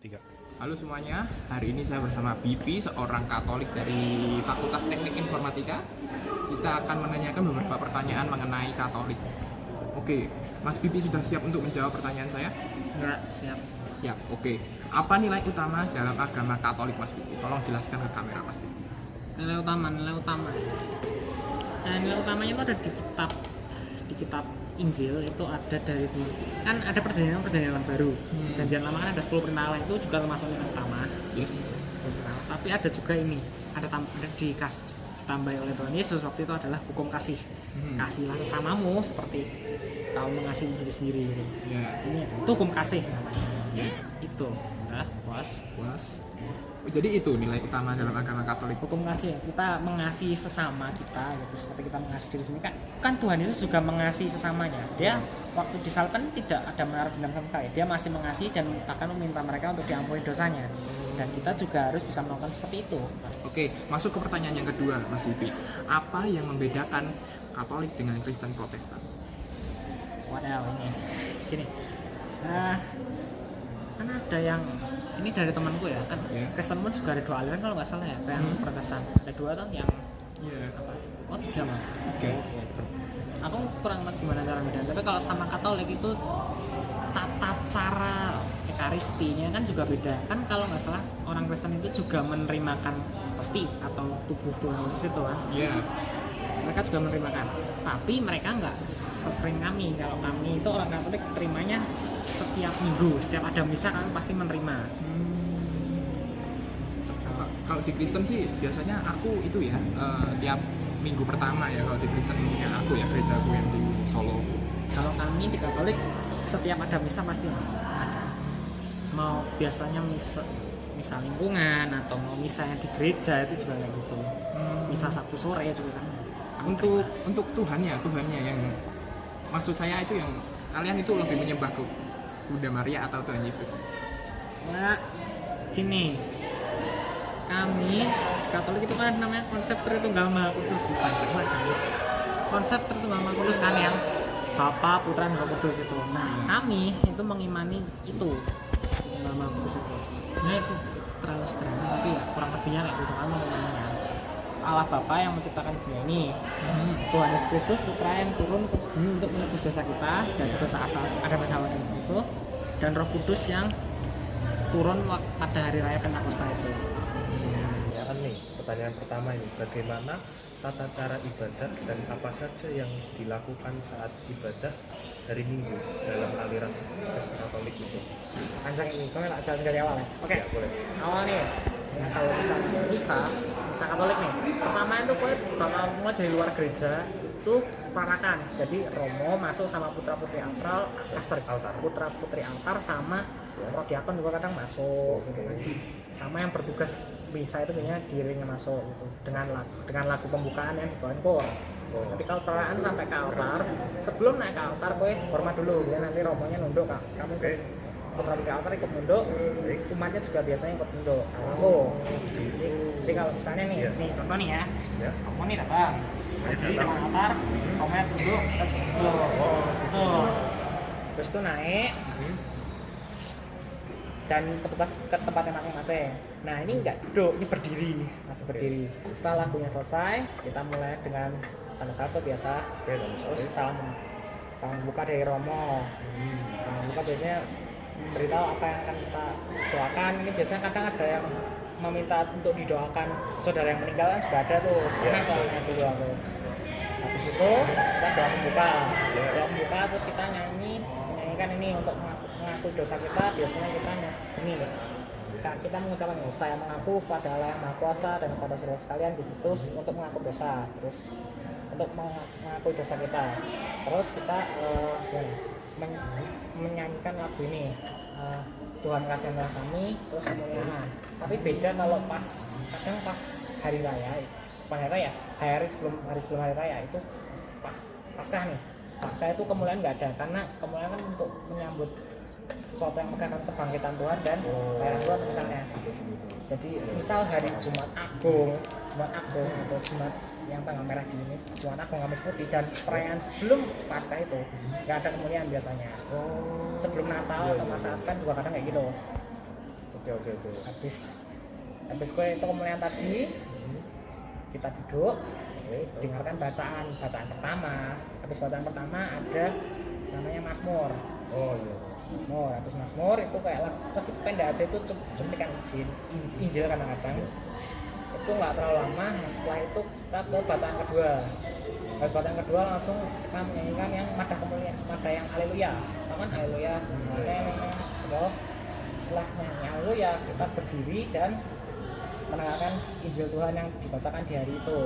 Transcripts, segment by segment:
Tiga. Halo semuanya, hari ini saya bersama Bibi, seorang Katolik dari Fakultas Teknik Informatika. Kita akan menanyakan beberapa pertanyaan mengenai Katolik. Oke, Mas Bibi sudah siap untuk menjawab pertanyaan saya? Enggak, siap. Siap, oke. Apa nilai utama dalam agama Katolik, Mas Bibi? Tolong jelaskan ke kamera, Mas Bibi. Nilai utama. Nah, nilai utamanya itu ada di kitab Injil, itu ada dari kan ada perjanjian baru. Perjanjian lama kan ada 10 perintah Allah, itu juga termasuk nilai utama. Yes. Tapi ada juga ini, ada ditambahi oleh Tuhan Yesus waktu itu adalah hukum kasih. Kasihlah sesamamu seperti kau mengasihi diri sendiri. Ya. Itu hukum kasih namanya. Ya. Itu. Nah, puas. Jadi itu nilai utama dalam agama Katolik. Hukum kasih, kita mengasihi sesama kita gitu, seperti kita mengasihi diri sendiri kan Tuhan Yesus juga mengasihi sesamanya. Dia waktu disalibkan tidak ada menaruh dendam sama sekali, dia masih mengasihi dan bahkan meminta mereka untuk diampuni dosanya, dan kita juga harus bisa melakukan seperti itu. Oke, masuk ke pertanyaan yang kedua, Mas Bibi. Apa yang membedakan Katolik dengan Kristen Protestan? Waduh, ini gini, kan ada yang ini dari temanku ya, kan Kristen pun juga ada 2 aliran kalau nggak salah ya, kayak yang Protestan ada 2 tuh yang apa? Oh 3 malah. Oke. Aku kurang ngerti gimana cara bedanya, tapi kalau sama Katolik itu tata cara ekaristinya kan juga beda. Kan kalau nggak salah orang Kristen itu juga menerimakan pasti atau tubuh Tuhan Yesus itu kan. Iya. Mereka juga menerimakan, tapi mereka nggak sesering kami. Kalau kami itu orang Katolik terimanya setiap minggu, setiap ada misa kami pasti menerima. Kalau di Kristen sih biasanya aku itu ya tiap minggu pertama ya, kalau di Kristen yang aku ya, gereja aku yang di Solo. Kalau kami di Katolik setiap ada misa pasti ada. Mau biasanya misa lingkungan atau mau misa yang di gereja itu juga kayak gitu. Misa Sabtu sore juga kan. Untuk Tuhannya yang maksud saya itu yang kalian itu lebih menyembah ke Bunda Maria atau Tuhan Yesus? Nah, gini, kami Katolik itu kan namanya konsep Tritunggal Maha Kudus, konsep Tritunggal Maha Kudus kan yang Bapa, Putra, dan Roh Kudus itu. Nah, kami itu mengimani itu Tritunggal Maha Kudus itu. Nah itu terlalu sederhana, tapi ya kurang lebihnya kayak gitu kan mengimani Allah Bapa yang menciptakan dunia ini, Tuhan Yesus Kristus Putra yang turun ke bumi untuk menebus dosa kita dan dosa asal Adam dan Hawa itu, dan Roh Kudus yang turun pada hari raya Pentakosta itu. Ya kan nih, pertanyaan pertama ini, bagaimana tata cara ibadah dan apa saja yang dilakukan saat ibadah hari Minggu dalam aliran Kristen Katolik itu? Panjang ini, kau nggak jelas dari awal ya? Oke. Ya, boleh. Awal nih, ya, kalau misa Katolik nih, pertama itu kau bakal mulai dari luar gereja itu peranakan. Jadi Romo masuk sama putra putri altar, putra putri altar sama prodiakon juga kadang masuk gitu kan. Sama yang bertugas misa itu biasanya diiringnya masuk gitu dengan lagu pembukaan yang dibawain kor. Nanti kalau perayaan sampai ke altar, sebelum naik ke altar kowe hormat dulu ya, nanti romonya nunduk kak. Kamu putra putri altar ikut nunduk, umatnya juga biasanya ikut nunduk. Jadi kalau misalnya nih contoh nih ya, romo nih datang, jadi depan altar, romonya tunduk, kita nunduk, gitu. Terus itu naik dan petugas ke tempatnya masing-masing. Nah ini enggak duduk, ini berdiri, masih berdiri. Setelah lagunya selesai, kita mulai dengan tanda satu biasa, terus salam buka dari Romo. Salam buka biasanya memberitahu apa yang akan kita doakan. Ini biasanya kadang ada yang meminta untuk didoakan saudara yang meninggal kan juga ada tuh. Pernah soalnya dulu aku. Habis itu kita doa pembuka, terus kita nyanyikan ini untuk mengaku dosa kita. Biasanya kita ini kita mengucapkan saya mengaku kepada Allah yang Maha Kuasa dan kepada saudara sekalian diutus untuk mengaku dosa, terus untuk mengakui dosa kita, terus kita menyanyikan lagu ini, Tuhan kasihanlah kami, terus kemuliaan. Tapi beda kalau kadang pas hari raya, bukan hari raya, hari sebelum hari raya itu Paskah nih. Paskah itu kemuliaan nggak ada, karena kemuliaan kan untuk menyambut sesuatu yang merupakan kebangkitan Tuhan dan bayaran Tuhan misalnya. Jadi misal hari Jumat Agung atau Jumat yang tanggal merah di ini Jumat Agung Kamis Putih, dan perayaan sebelum Paskah itu nggak ada kemuliaan biasanya. Sebelum Natal atau masa Advent juga kadang kayak gitu. Oke. Habis kue itu kemuliaan tadi, kita duduk dengarkan bacaan pertama. Habis bacaan pertama ada namanya Mazmur. Oh iya. Mazmur, habis Mazmur itu kayak lagi pendek aja, itu cuplikan Injil kadang-kadang. Itu nggak terlalu lama. Setelah itu kita ke bacaan kedua. Habis bacaan kedua langsung kita menyanyikan yang nada kemuliaan, nada yang haleluya. Tahu kan haleluya? Terus setelah nyanyi haleluya kita berdiri dan mendengarkan Injil Tuhan yang dibacakan di hari itu.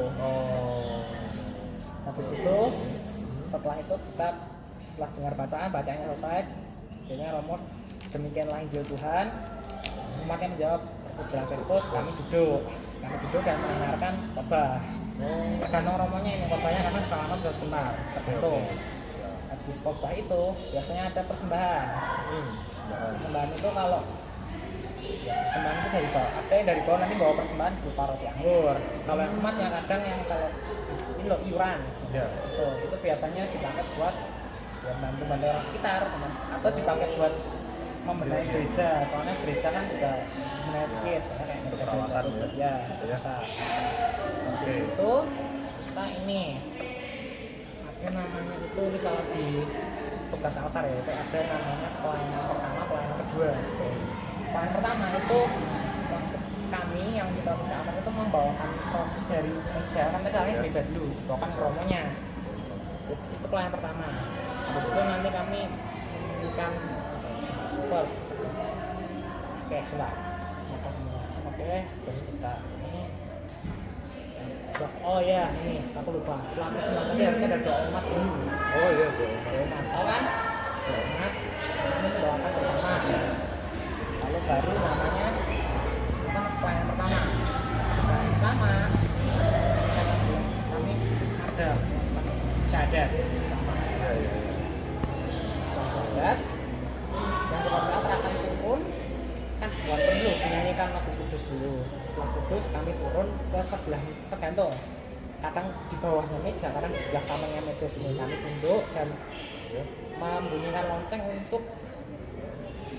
Habis itu setelah itu kita setelah dengar bacaannya selesai, akhirnya Romo demikianlah Injil Tuhan. Umatnya menjawab pujilah Kristus. Kami duduk dan mendengarkan khotbah. Tergantung Romonya ini khotbahnya kadang selama bisa sebentar, tergantung. Habis khotbah itu biasanya ada persembahan. Persembahan itu kalau persembahan itu dari bawah, ada yang dari bawah nanti bawa persembahan berupa roti anggur. Kalau yang umatnya kadang yang kalau ini loh iuran, itu biasanya dipakai buat bantu orang sekitar, atau dipakai buat membenahi gereja. Soalnya gereja kan juga benahi dikit, soalnya kayak gereja ya bisa. Habis itu kita ini ada namanya itu kalau di tugas altar ya, itu ada namanya pelayanan pertama, pelayanan kedua. Pelayanan pertama itu kami yang kita altar itu membawakan roti dari meja, kan kita hari meja dulu, bawakan romonya. Itu pelayanan pertama. Habis itu nanti kami memberikan selak. Oke, terus kita ini. Oh ya, ini aku lupa. Setelah persembahan tadi harusnya ada doa umat dulu. Oh iya, doa umat. Tahu kan? Doa umat. Ini mendoakan bersama. Lalu baru namanya kita pelayanan pertama. Pelayanan pertama kami ada syahadat. Setelah syahadat yang kita akan turun kan bukan perlu dinyanyikan lagu kudus dulu. Setelah kudus kami turun ke sebelah, tergantung, kadang di bawahnya meja, kadang di sebelah sampingnya meja sini kami tunduk dan membunyikan lonceng untuk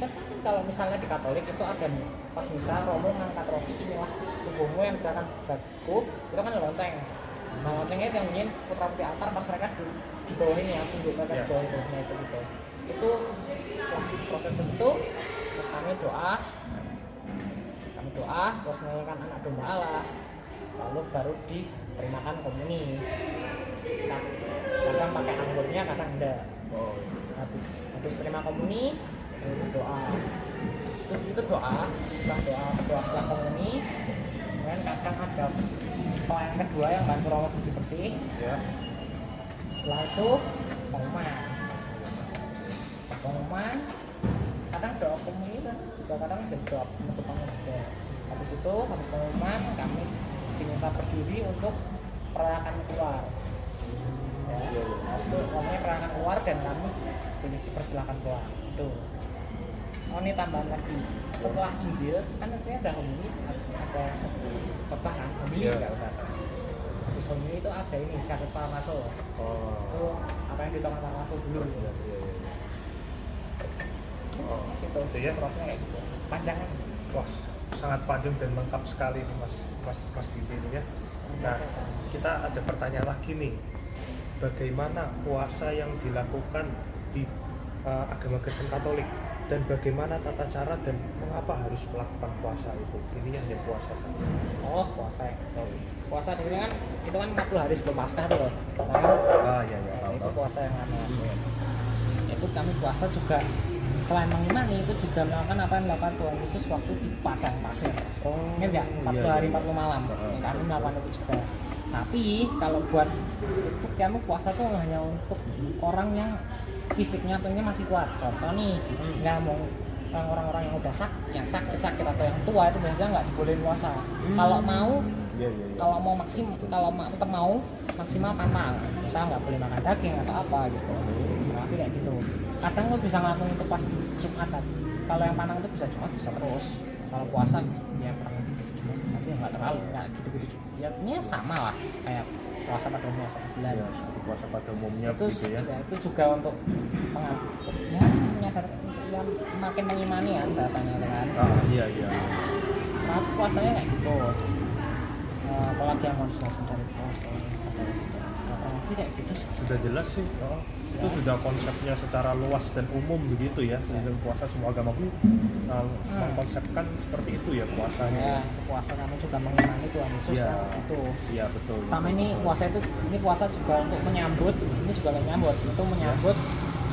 kan kalau misalnya di Katolik itu ada pas misa Romo ngangkat roti, inilah tubuhmu yang misalkan bagiku, itu kan lonceng. Nah loncengnya itu yang bunyiin putra putri altar pas mereka di bawah ini ya, tunduk mereka di bawah itu. Nah itu setelah proses itu terus kami doa, terus menyanyikan anak domba Allah, lalu baru diterimakan komuni. Kadang pakai anggurnya, kadang enggak. Habis terima komuni baru doa. Itu doa. Setelah komuni, kemudian kadang ada pelayanan kedua yang bantu Romo bersih-bersih. Setelah itu pengumuman, kadang doa komuni dan juga kadang jadi doa penutupan juga. Habis pengumuman kami diminta berdiri untuk perayaan keluar. Habis itu ngomongnya perayaan keluar dan kami dipersilakan keluar. Itu. Oh ini tambahan lagi. Setelah Injil kan nanti ada homili, ada khotbah kan, homili nggak salah. Habis homili itu ada ini syahadat paramaso. Itu apa yang diucapkan paramaso dulu. Situ ya prosesnya kayak gitu. Panjang kan? Wah, sangat panjang dan lengkap sekali nih Mas Bibi ini ya. Nah, kita ada pertanyaan lagi nih. Bagaimana puasa yang dilakukan di agama Kristen Katolik, dan bagaimana tata cara dan mengapa harus melakukan puasa itu? Ini hanya puasa saja. Oh, puasa ya. Puasa di sini kan itu kan 40 hari sebelum Paskah tuh loh. Nah, itu puasa yang namanya. Itu kami puasa juga selain mengimani itu juga melakukan apa yang dilakukan Tuhan Yesus waktu di padang pasir. Ingat nggak? 40 hari 40 malam. Kami melakukan itu juga. Tapi kalau buat itu kami puasa tuh hanya untuk orang yang fisiknya atau ini masih kuat. Contoh nih, nggak mau orang-orang yang udah sakit atau yang tua itu biasanya nggak dibolehin puasa. Kalau mau, tetap mau maksimal pantang. Misalnya nggak boleh makan daging atau apa gitu. Tapi kayak gitu. Kadang lo bisa ngelakuin itu pas Jumat. Kalau yang pantang itu bisa Jumat bisa terus. Kalau puasa ya kurang gitu. tapi nggak terlalu nggak gitu-gitu juga. Ya ini sama lah kayak puasa pada umumnya 1 bulan. Ya, seperti puasa pada umumnya Itu begitu ya. itu juga untuk ya menyadar yang makin mengimani kan rasanya kan. Iya iya. Nah, puasanya kayak gitu. Apalagi yang mau dijelasin dari puasa atau lebih kayak gitu sih. Sudah jelas sih. Itu sudah konsepnya secara luas dan umum begitu ya. Dalam puasa semua agama pun mengkonsepkan seperti itu ya puasanya. Ya, puasa kami juga mengimani Tuhan Yesus Iya. itu. Iya betul. Sama ini puasa itu, ini puasa juga untuk menyambut, ini juga menyambut, itu menyambut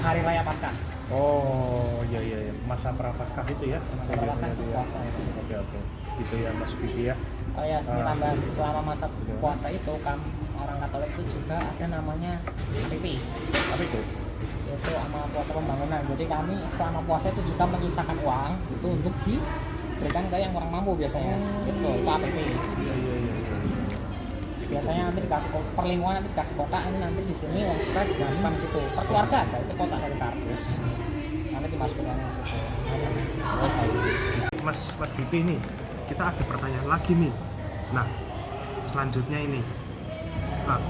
hari raya Paskah. Oh iya iya iya. Masa prapaskah itu ya. Masa prapaskah itu puasa itu. Oke. Gitu ya Mas Vicky ya. Oh ya, ini tambahan selama masa puasa itu orang Katolik itu juga ada namanya KPP. Apa itu? Itu sama puasa pembangunan. Jadi kami selama puasa itu juga menyisakan uang itu untuk diberikan ke yang kurang mampu biasanya. Itu KPP. Iya. Biasanya nanti dikasih perlingkungan, nanti dikasih kotak, ini nanti di sini uang sisa dimasukkan di situ. Per keluarga ada itu kotak dari kardus. Nanti dimasukkan di situ. Mas Vicky nih, kita ada pertanyaan lagi nih. Nah, selanjutnya ini. Nah,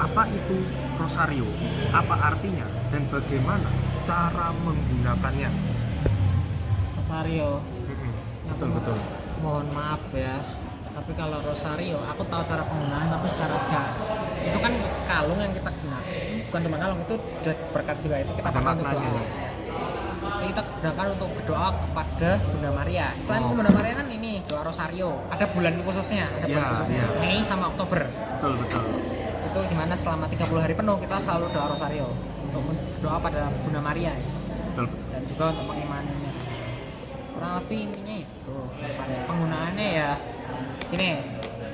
apa itu rosario? Apa artinya dan bagaimana cara menggunakannya? Rosario. Betul. Mohon maaf ya. Tapi kalau rosario, aku tahu cara penggunaan tapi secara itu kan kalung yang kita gunakan. Bukan cuma kalung, itu berkat juga itu kita Ada pakai untuk maknanya. doa. Kita gunakan untuk berdoa kepada Bunda Maria. Selain itu Bunda Maria kan ini doa rosario. Ada bulan khususnya, ada bulan khususnya. Mei sama Oktober. Betul. Itu dimana selama 30 hari penuh kita selalu doa rosario untuk berdoa pada Bunda Maria Betul. dan juga untuk mengimaninya. Kurang lebih intinya itu rosario. Penggunaannya ya ini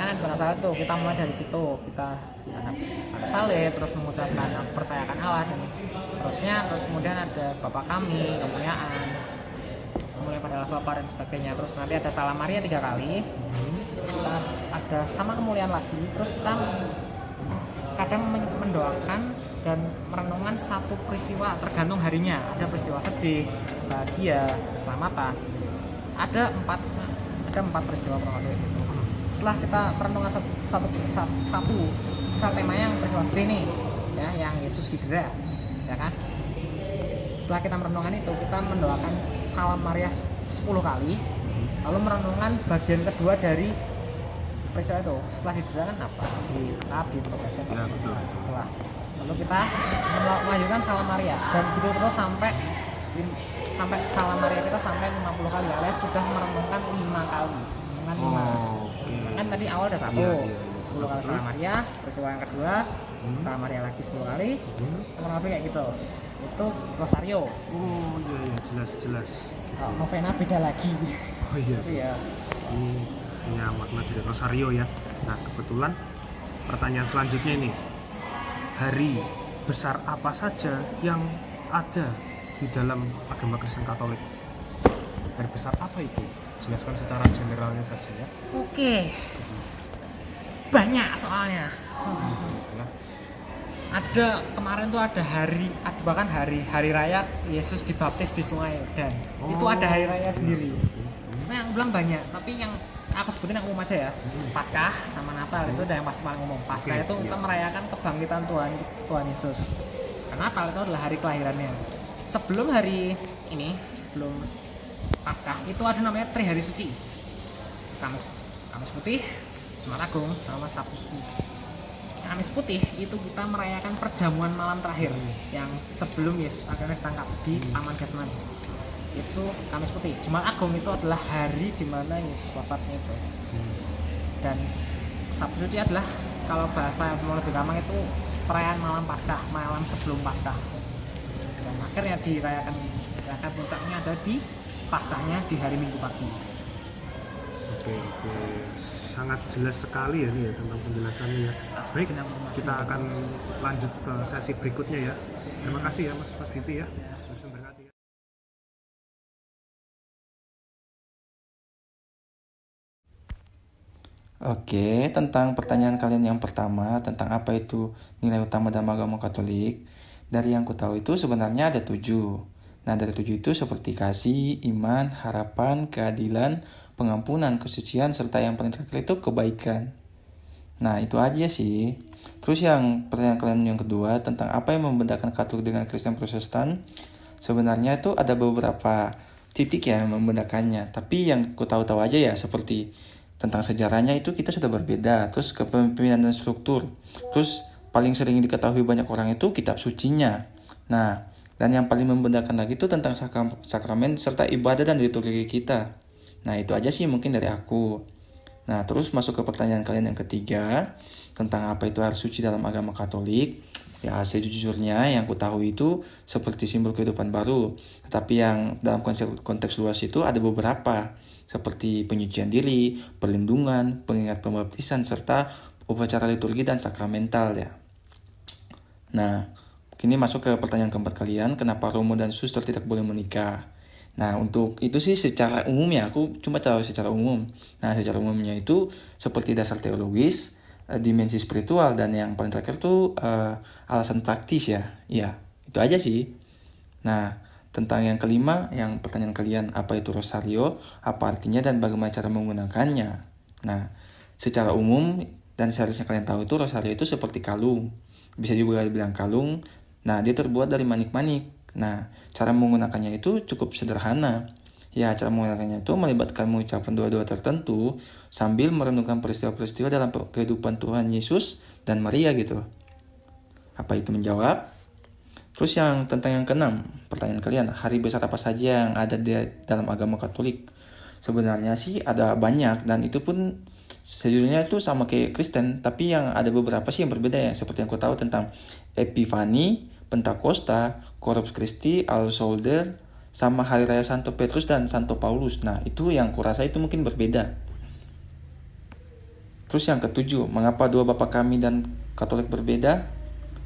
kan ada salah tuh, kita mulai dari situ, kita ada saleh, terus mengucapkan percayakan Allah dan seterusnya, terus kemudian ada Bapa kami, kemuliaan pada Allah Bapa dan sebagainya, terus nanti ada salam Maria 3 kali, setelah ada sama kemuliaan lagi, terus kita kadang mendoakan dan merenungkan satu peristiwa tergantung harinya. Ada peristiwa sedih, bahagia, keselamatan, ada empat peristiwa kurang lebih itu. Setelah kita merenungkan satu misal temanya yang peristiwa sedih nih ya, yang Yesus didera ya kan, setelah kita merenungkan itu kita mendoakan salam Maria 10 kali, lalu merenungkan bagian kedua dari peristiwa itu. Setelah didera kan apa? Ditangkap, diinterogasi Ya, betul. Setelah lalu kita melanjutkan salam Maria dan gitu terus sampai salam Maria kita sampai 50 kali, alias sudah merenungkan 5 kali. Kan tadi awal ada 1, 10 kali salam Maria, peristiwa yang kedua salam Maria lagi 10 kali, kurang lebih kayak gitu. Itu rosario. Oh iya jelas. Novena beda lagi. Oh iya. Itu ya. Ini punya makna dari rosario ya. Nah kebetulan pertanyaan selanjutnya ini, hari besar apa saja yang ada di dalam agama Kristen Katolik? Hari besar apa itu? Jelaskan secara generalnya saja ya. Oke. Banyak soalnya. Ada kemarin tuh ada bahkan hari raya Yesus dibaptis di Sungai Yordan. Itu ada hari raya sendiri. Nah, yang bilang banyak, tapi yang aku sebutin yang umum aja ya. Paskah sama Natal itu udah yang pasti paling umum. Paskah itu kita merayakan kebangkitan Tuhan Yesus. Karena Natal itu adalah hari kelahirannya. Sebelum Paskah itu ada namanya Trihari Suci. Kamis Putih, Jumat Agung, sama Sabtu Suci. Kamis Putih itu kita merayakan perjamuan malam terakhir yang sebelum Yesus akhirnya ditangkap di Taman Getsemani. Itu Kamis Putih. Jumat Agung itu adalah hari di mana Yesus wafatnya itu. Dan Sabtu Suci adalah, kalau bahasa yang lebih gampang itu perayaan malam Paskah, malam sebelum Paskah. Dan akhirnya dirayakan puncaknya ada di Paskahnya di hari Minggu pagi. Oke. Sangat jelas sekali ya nih ya tentang penjelasannya ya. Baik, kita akan lanjut ke sesi berikutnya ya. Terima kasih ya Mas Vicky ya. Oke, tentang pertanyaan kalian yang pertama, tentang apa itu nilai utama dalam agama Katolik. Dari yang ku tahu itu sebenarnya ada 7. Nah, dari 7 itu seperti kasih, iman, harapan, keadilan, pengampunan, kesucian, serta yang paling terakhir itu kebaikan. Nah, itu aja sih. Terus yang pertanyaan kalian yang kedua tentang apa yang membedakan Katolik dengan Kristen Protestan, sebenarnya itu ada beberapa titik yang membedakannya. Tapi yang ku tahu-tahu aja ya, seperti tentang sejarahnya itu kita sudah berbeda. Terus kepemimpinan dan struktur. Terus paling sering diketahui banyak orang itu kitab sucinya. Nah, dan yang paling membedakan lagi itu tentang sakramen serta ibadah dan liturgi kita. Nah, itu aja sih mungkin dari aku. Nah, terus masuk ke pertanyaan kalian yang ketiga, tentang apa itu air suci dalam agama Katolik. Ya, sejujurnya yang ku tahu itu seperti simbol kehidupan baru. Tetapi yang dalam konteks luas itu ada beberapa, seperti penyucian diri, perlindungan, pengingat pembaptisan, serta upacara liturgi dan sakramental ya. Nah, kini masuk ke pertanyaan keempat kalian, kenapa Romo dan suster tidak boleh menikah? Nah, untuk itu sih secara umum ya, aku cuma tahu secara umum. Nah, secara umumnya itu seperti dasar teologis, dimensi spiritual, dan yang paling terakhir tuh alasan praktis ya. Ya, itu aja sih. Nah, tentang yang kelima, yang pertanyaan kalian, apa itu rosario, apa artinya, dan bagaimana cara menggunakannya. Nah, secara umum, dan seharusnya kalian tahu itu rosario itu seperti kalung. Bisa juga dibilang kalung. Nah, dia terbuat dari manik-manik. Nah, cara menggunakannya itu cukup sederhana. Ya, cara menggunakannya itu melibatkan mengucapkan doa-doa tertentu sambil merenungkan peristiwa-peristiwa dalam kehidupan Tuhan Yesus dan Maria gitu. Apa itu menjawab? Terus yang tentang yang keenam, pertanyaan kalian, hari besar apa saja yang ada di dalam agama Katolik? Sebenarnya sih ada banyak, dan itu pun sejujurnya itu sama kayak Kristen, tapi yang ada beberapa sih yang berbeda ya, seperti yang ku tahu tentang Epifani, Pentakosta, Corpus Christi, All Souls, sama Hari Raya Santo Petrus dan Santo Paulus. Nah, itu yang kurasa itu mungkin berbeda. Terus yang ketujuh, mengapa dua Bapa Kami dan Katolik berbeda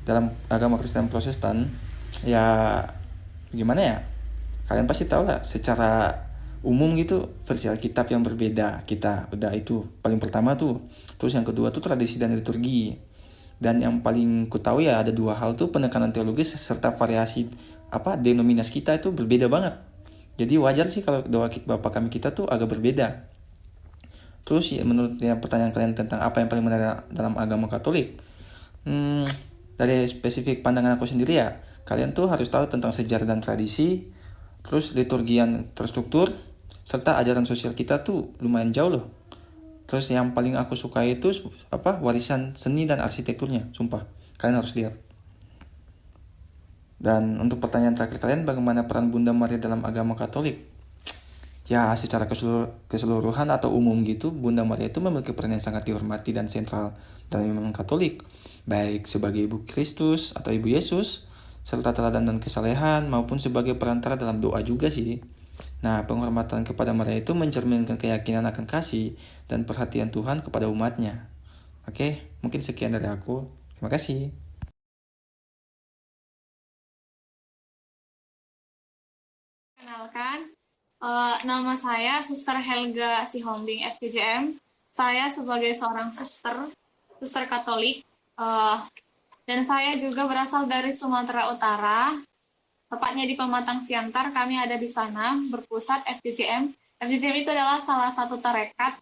dalam agama Kristen Protestan? Ya, gimana ya? Kalian pasti tahu lah, secara umum gitu versi Alkitab yang berbeda kita udah itu paling pertama tuh. Terus yang kedua tuh tradisi dan liturgi. Dan yang paling ku tahu ya ada dua hal tuh, penekanan teologis serta variasi denominasi kita itu berbeda banget. Jadi wajar sih kalau doa Bapa Kami kita tuh agak berbeda. Terus ya, menurut pertanyaan kalian tentang apa yang paling menarik dalam agama Katolik, dari spesifik pandangan aku sendiri ya, kalian tuh harus tahu tentang sejarah dan tradisi, terus liturgi yang terstruktur, serta ajaran sosial kita tuh lumayan jauh loh. Terus yang paling aku suka itu warisan seni dan arsitekturnya, sumpah. Kalian harus lihat. Dan untuk pertanyaan terakhir kalian, bagaimana peran Bunda Maria dalam agama Katolik? Ya, secara keseluruhan atau umum gitu, Bunda Maria itu memiliki peran yang sangat dihormati dan sentral dalam iman Katolik, baik sebagai Ibu Kristus atau Ibu Yesus, serta teladan dan kesalehan, maupun sebagai perantara dalam doa juga sih. Nah, penghormatan kepada Maria itu mencerminkan keyakinan akan kasih dan perhatian Tuhan kepada umatnya. Oke, mungkin sekian dari aku. Terima kasih. Kenalkan, nama saya Suster Helga Sihombing FKJM. Saya sebagai seorang suster Katolik, dan saya juga berasal dari Sumatera Utara, tepatnya di Pematang Siantar. Kami ada di sana berpusat FKJM. FKJM itu adalah salah satu tarekat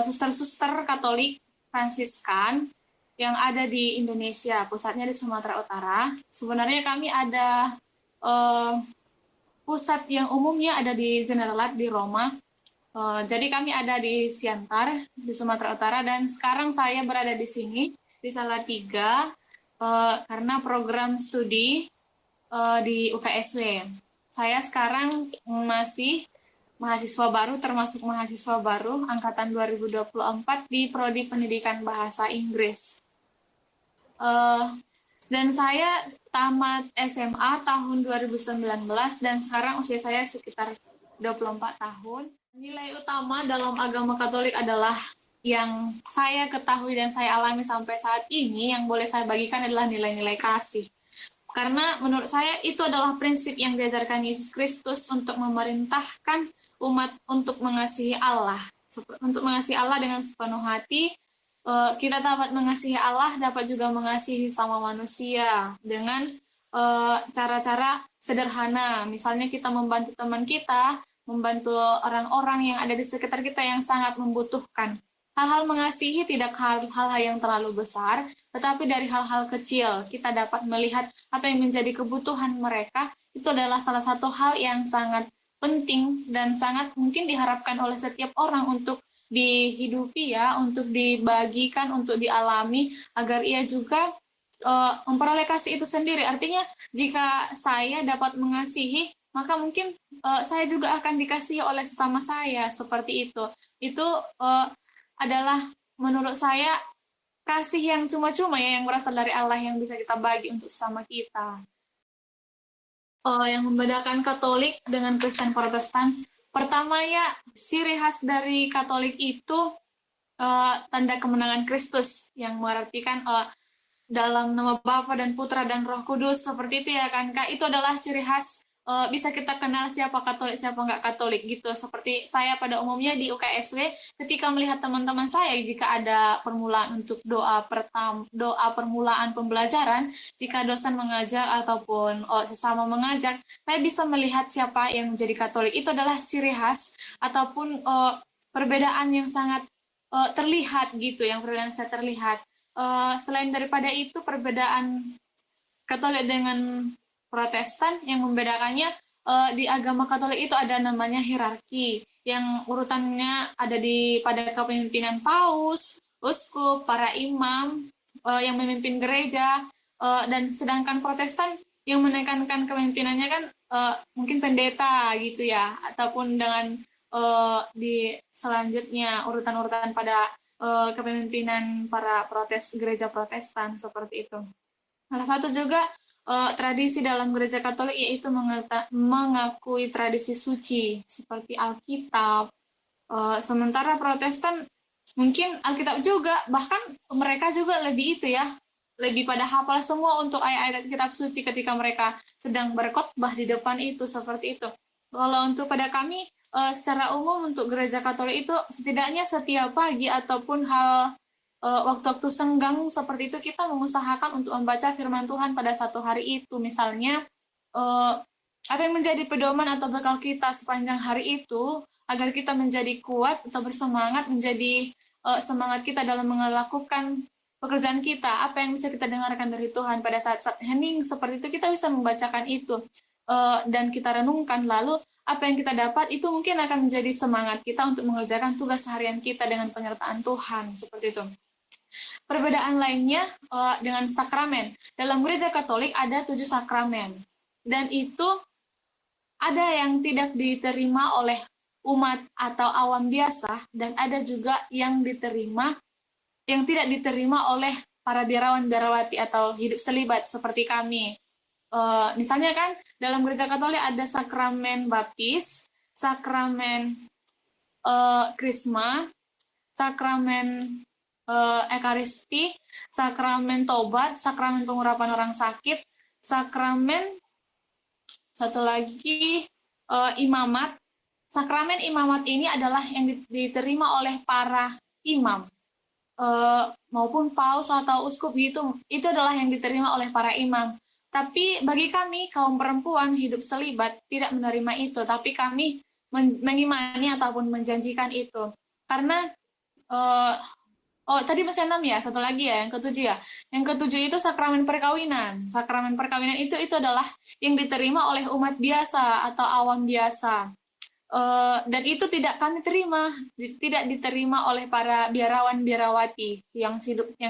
suster-suster Katolik Fransiskan yang ada di Indonesia, pusatnya di Sumatera Utara. Sebenarnya kami ada pusat yang umumnya ada di Generalat di Roma. Jadi kami ada di Siantar, di Sumatera Utara, dan sekarang saya berada di sini, di Salatiga, karena program studi di UKSW. Saya sekarang masih mahasiswa baru, termasuk mahasiswa baru, angkatan 2024 di Prodi Pendidikan Bahasa Inggris. Dan saya tamat SMA tahun 2019 dan sekarang usia saya sekitar 24 tahun. Nilai utama dalam agama Katolik adalah yang saya ketahui dan saya alami sampai saat ini, yang boleh saya bagikan adalah nilai-nilai kasih. Karena menurut saya itu adalah prinsip yang diajarkan Yesus Kristus untuk memerintahkan umat untuk mengasihi Allah. Untuk mengasihi Allah dengan sepenuh hati. Kita dapat mengasihi Allah, dapat juga mengasihi sama manusia dengan cara-cara sederhana. Misalnya kita membantu teman kita membantu orang-orang yang ada di sekitar kita yang sangat membutuhkan. Hal-hal mengasihi tidak hal-hal yang terlalu besar, tetapi dari hal-hal kecil kita dapat melihat apa yang menjadi kebutuhan mereka. Itu adalah salah satu hal yang sangat penting dan sangat mungkin diharapkan oleh setiap orang untuk dihidupi ya, untuk dibagikan, untuk dialami, agar ia juga memperoleh kasih itu sendiri. Artinya jika saya dapat mengasihi, maka mungkin saya juga akan dikasihi oleh sesama saya, seperti itu. Itu adalah menurut saya kasih yang cuma-cuma ya, yang berasal dari Allah yang bisa kita bagi untuk sesama kita. Yang membedakan Katolik dengan Kristen Protestan, pertama ya, ciri khas dari Katolik itu tanda kemenangan Kristus, yang mengartikan dalam nama Bapa dan Putra dan Roh Kudus, seperti itu ya kan Kak. Itu adalah ciri khas bisa kita kenal siapa Katolik, siapa nggak Katolik gitu. Seperti saya pada umumnya di UKSW, ketika melihat teman-teman saya, jika ada permulaan untuk doa permulaan pembelajaran, jika dosen mengajak ataupun sesama mengajak, saya bisa melihat siapa yang menjadi Katolik. Itu adalah ciri khas ataupun perbedaan yang sangat terlihat gitu, yang perbedaan saya terlihat. Selain daripada itu, perbedaan Katolik dengan Protestan yang membedakannya, di agama Katolik itu ada namanya hierarki, yang urutannya ada pada kepemimpinan paus, uskup, para imam yang memimpin gereja, dan sedangkan Protestan yang menekankan kepemimpinannya kan mungkin pendeta gitu ya, ataupun dengan di selanjutnya urutan-urutan pada kepemimpinan para gereja Protestan, seperti itu. Salah satu juga tradisi dalam gereja Katolik yaitu mengakui tradisi suci seperti Alkitab. Sementara Protestan mungkin Alkitab juga, bahkan mereka juga lebih itu ya, lebih pada hafal semua untuk ayat-ayat kitab suci ketika mereka sedang berkhotbah di depan itu, seperti itu. Kalau untuk pada kami secara umum untuk gereja Katolik itu setidaknya setiap pagi ataupun waktu-waktu senggang seperti itu kita mengusahakan untuk membaca firman Tuhan pada satu hari itu. Misalnya apa yang menjadi pedoman atau bekal kita sepanjang hari itu, agar kita menjadi kuat atau bersemangat, menjadi semangat kita dalam melakukan pekerjaan kita. Apa yang bisa kita dengarkan dari Tuhan pada saat-saat hening seperti itu, kita bisa membacakan itu dan kita renungkan. Lalu apa yang kita dapat itu mungkin akan menjadi semangat kita untuk mengerjakan tugas harian kita dengan penyertaan Tuhan, seperti itu. Perbedaan lainnya dengan sakramen. Dalam gereja Katolik ada 7 sakramen, dan itu ada yang tidak diterima oleh umat atau awam biasa, dan ada juga yang tidak diterima oleh para biarawan biarawati atau hidup selibat seperti kami. Misalnya kan dalam gereja Katolik ada sakramen baptis, sakramen krisma, sakramen ekaristi, sakramen tobat, sakramen pengurapan orang sakit, sakramen satu lagi imamat. Sakramen imamat ini adalah yang diterima oleh para imam maupun paus atau uskup gitu. Itu adalah yang diterima oleh para imam. Tapi bagi kami kaum perempuan hidup selibat tidak menerima itu, tapi kami mengimani ataupun menjanjikan itu. Karena tadi masih 6 ya, satu lagi ya, yang ketujuh ya. Yang ketujuh itu sakramen perkawinan. Sakramen perkawinan itu adalah yang diterima oleh umat biasa atau awam biasa. Dan itu tidak kami terima, tidak diterima oleh para biarawan biarawati yang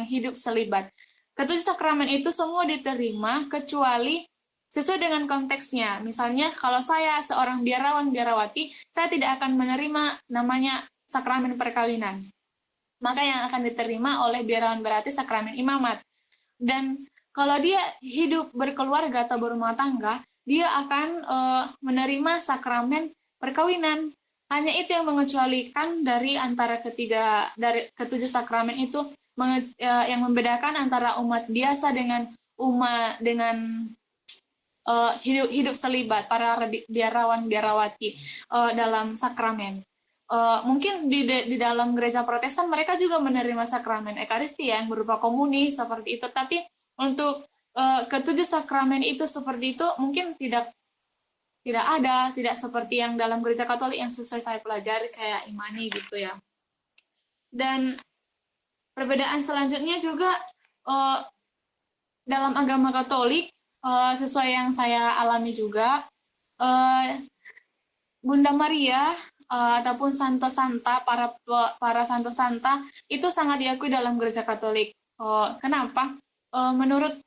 hidup selibat. Ketujuh sakramen itu semua diterima kecuali sesuai dengan konteksnya. Misalnya kalau saya seorang biarawan biarawati, saya tidak akan menerima namanya sakramen perkawinan. Maka yang akan diterima oleh biarawan berarti sakramen imamat. Dan kalau dia hidup berkeluarga atau berumah tangga, dia akan menerima sakramen perkawinan. Hanya itu yang mengecualikan dari antara ketujuh sakramen itu, yang membedakan antara umat biasa dengan hidup selibat, para biarawan biarawati dalam sakramen. Mungkin di dalam gereja Protestan mereka juga menerima sakramen ekaristi yang berupa komuni seperti itu, tapi untuk ketujuh sakramen itu seperti itu mungkin tidak tidak seperti yang dalam gereja Katolik yang sesuai saya pelajari, saya imani gitu ya. Dan perbedaan selanjutnya juga dalam agama Katolik, sesuai yang saya alami juga, Bunda Maria ataupun Santo Santa, para Santo Santa itu sangat diakui dalam gereja Katolik. Kenapa? Menurut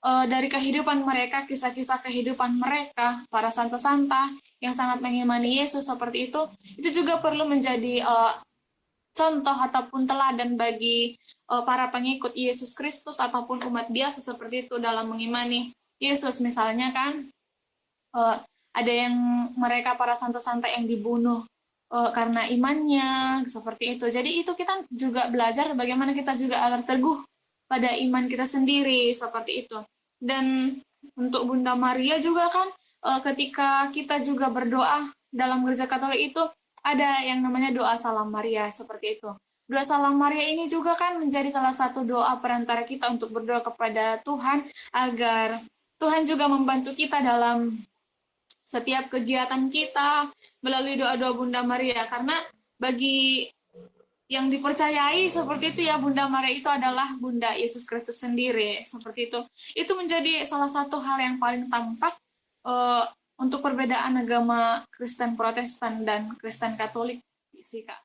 dari kehidupan mereka, kisah-kisah kehidupan mereka, para Santo Santa yang sangat mengimani Yesus seperti itu juga perlu menjadi contoh ataupun teladan bagi para pengikut Yesus Kristus ataupun umat biasa seperti itu dalam mengimani Yesus. Misalnya kan ada yang mereka para Santo Santa yang dibunuh karena imannya seperti itu. Jadi itu kita juga belajar bagaimana kita juga agar teguh pada iman kita sendiri seperti itu. Dan untuk Bunda Maria juga kan ketika kita juga berdoa dalam gereja Katolik itu ada yang namanya doa Salam Maria seperti itu. Doa Salam Maria ini juga kan menjadi salah satu doa perantara kita untuk berdoa kepada Tuhan agar Tuhan juga membantu kita dalam setiap kegiatan kita melalui doa-doa Bunda Maria. Karena bagi yang dipercayai seperti itu ya, Bunda Maria itu adalah Bunda Yesus Kristus sendiri seperti itu. Itu menjadi salah satu hal yang paling tampak untuk perbedaan agama Kristen Protestan dan Kristen Katolik sih Kak.